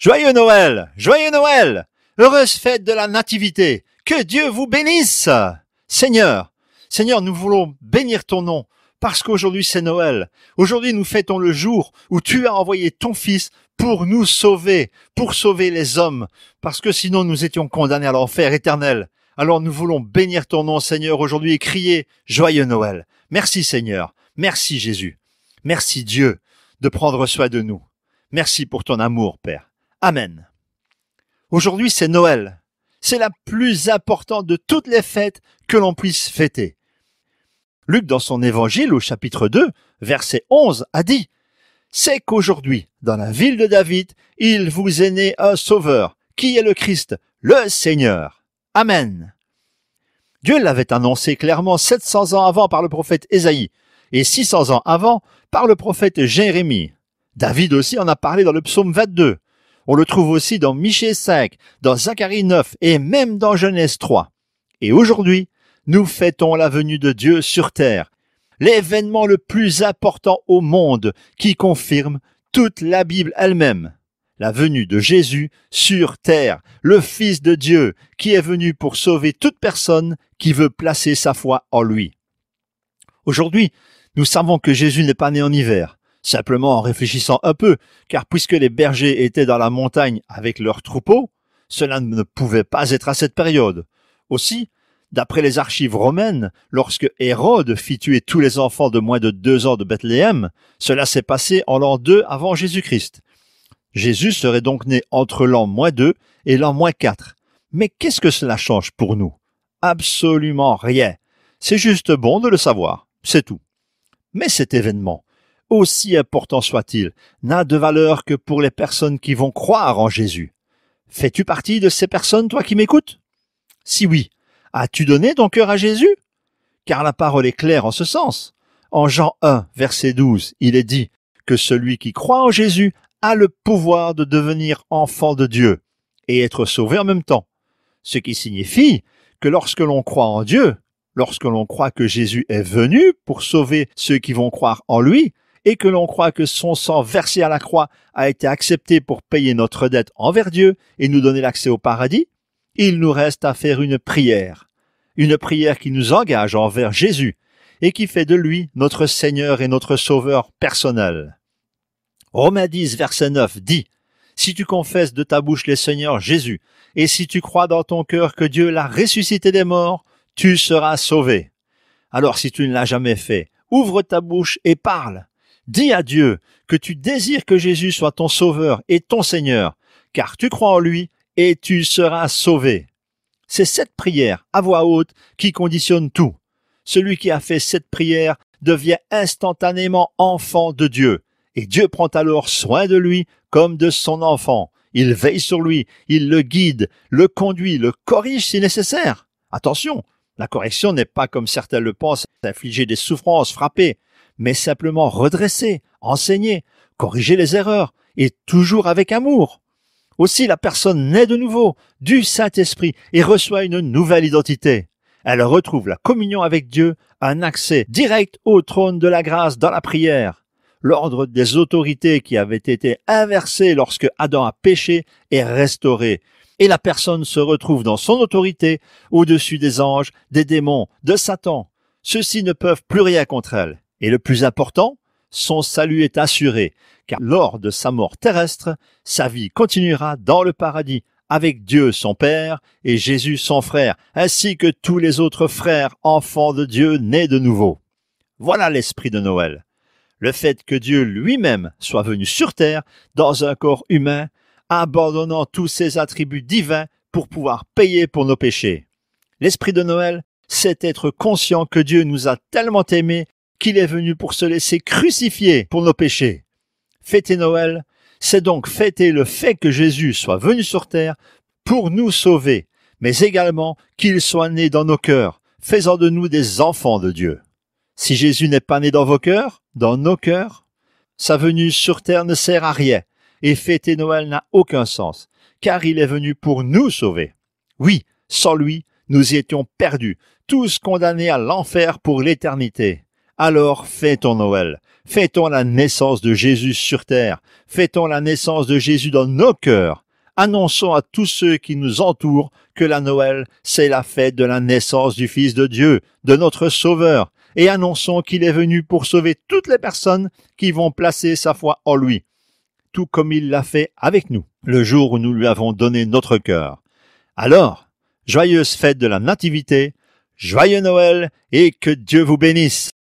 Joyeux Noël! Joyeux Noël! Heureuse fête de la Nativité! Que Dieu vous bénisse! Seigneur, nous voulons bénir ton nom parce qu'aujourd'hui c'est Noël. Aujourd'hui nous fêtons le jour où tu as envoyé ton Fils pour nous sauver, pour sauver les hommes, parce que sinon nous étions condamnés à l'enfer éternel. Alors nous voulons bénir ton nom, Seigneur, aujourd'hui et crier Joyeux Noël. Merci Seigneur, merci Jésus, merci Dieu de prendre soin de nous. Merci pour ton amour, Père. Amen. Aujourd'hui, c'est Noël. C'est la plus importante de toutes les fêtes que l'on puisse fêter. Luc, dans son évangile, au chapitre 2, verset 11, a dit « C'est qu'aujourd'hui, dans la ville de David, il vous est né un sauveur, qui est le Christ, le Seigneur. Amen. » Dieu l'avait annoncé clairement 700 ans avant par le prophète Ésaïe et 600 ans avant par le prophète Jérémie. David aussi en a parlé dans le psaume 22. On le trouve aussi dans Michée 5, dans Zacharie 9 et même dans Genèse 3. Et aujourd'hui, nous fêtons la venue de Dieu sur terre, l'événement le plus important au monde qui confirme toute la Bible elle-même. La venue de Jésus sur terre, le Fils de Dieu qui est venu pour sauver toute personne qui veut placer sa foi en lui. Aujourd'hui, nous savons que Jésus n'est pas né en hiver. Simplement en réfléchissant un peu, car puisque les bergers étaient dans la montagne avec leurs troupeaux, cela ne pouvait pas être à cette période. Aussi, d'après les archives romaines, lorsque Hérode fit tuer tous les enfants de moins de 2 ans de Bethléem, cela s'est passé en l'an 2 avant Jésus-Christ. Jésus serait donc né entre l'an -2 et l'an -4. Mais qu'est-ce que cela change pour nous? Absolument rien. C'est juste bon de le savoir, c'est tout. Mais cet événement, aussi important soit-il, n'a de valeur que pour les personnes qui vont croire en Jésus. Fais-tu partie de ces personnes, toi qui m'écoutes? Si oui, as-tu donné ton cœur à Jésus? Car la parole est claire en ce sens. En Jean 1, verset 12, il est dit que celui qui croit en Jésus a le pouvoir de devenir enfant de Dieu et être sauvé en même temps. Ce qui signifie que lorsque l'on croit en Dieu, lorsque l'on croit que Jésus est venu pour sauver ceux qui vont croire en lui, et que l'on croit que son sang versé à la croix a été accepté pour payer notre dette envers Dieu et nous donner l'accès au paradis, il nous reste à faire une prière qui nous engage envers Jésus et qui fait de lui notre Seigneur et notre Sauveur personnel. Romains 10, verset 9 dit « Si tu confesses de ta bouche le Seigneur Jésus, et si tu crois dans ton cœur que Dieu l'a ressuscité des morts, tu seras sauvé. » Alors si tu ne l'as jamais fait, ouvre ta bouche et parle. Dis à Dieu que tu désires que Jésus soit ton Sauveur et ton Seigneur, car tu crois en lui et tu seras sauvé. C'est cette prière à voix haute qui conditionne tout. Celui qui a fait cette prière devient instantanément enfant de Dieu, et Dieu prend alors soin de lui comme de son enfant. Il veille sur lui, il le guide, le conduit, le corrige si nécessaire. Attention, la correction n'est pas comme certains le pensent, infliger des souffrances, frapper, mais simplement redresser, enseigner, corriger les erreurs, et toujours avec amour. Aussi, la personne naît de nouveau, du Saint-Esprit, et reçoit une nouvelle identité. Elle retrouve la communion avec Dieu, un accès direct au trône de la grâce dans la prière. L'ordre des autorités qui avait été inversé lorsque Adam a péché est restauré, et la personne se retrouve dans son autorité au-dessus des anges, des démons, de Satan. Ceux-ci ne peuvent plus rien contre elle. Et le plus important, son salut est assuré, car lors de sa mort terrestre, sa vie continuera dans le paradis, avec Dieu son Père et Jésus son frère, ainsi que tous les autres frères enfants de Dieu nés de nouveau. Voilà l'esprit de Noël. Le fait que Dieu lui-même soit venu sur terre dans un corps humain, abandonnant tous ses attributs divins pour pouvoir payer pour nos péchés. L'esprit de Noël, c'est être conscient que Dieu nous a tellement aimés qu'il est venu pour se laisser crucifier pour nos péchés. Fêter Noël, c'est donc fêter le fait que Jésus soit venu sur terre pour nous sauver, mais également qu'il soit né dans nos cœurs, faisant de nous des enfants de Dieu. Si Jésus n'est pas né dans vos cœurs, dans nos cœurs, sa venue sur terre ne sert à rien, et fêter Noël n'a aucun sens, car il est venu pour nous sauver. Oui, sans lui, nous y étions perdus, tous condamnés à l'enfer pour l'éternité. Alors fêtons Noël, fêtons la naissance de Jésus sur terre, fêtons la naissance de Jésus dans nos cœurs. Annonçons à tous ceux qui nous entourent que la Noël, c'est la fête de la naissance du Fils de Dieu, de notre Sauveur, et annonçons qu'il est venu pour sauver toutes les personnes qui vont placer sa foi en lui, tout comme il l'a fait avec nous, le jour où nous lui avons donné notre cœur. Alors, joyeuse fête de la Nativité, joyeux Noël et que Dieu vous bénisse.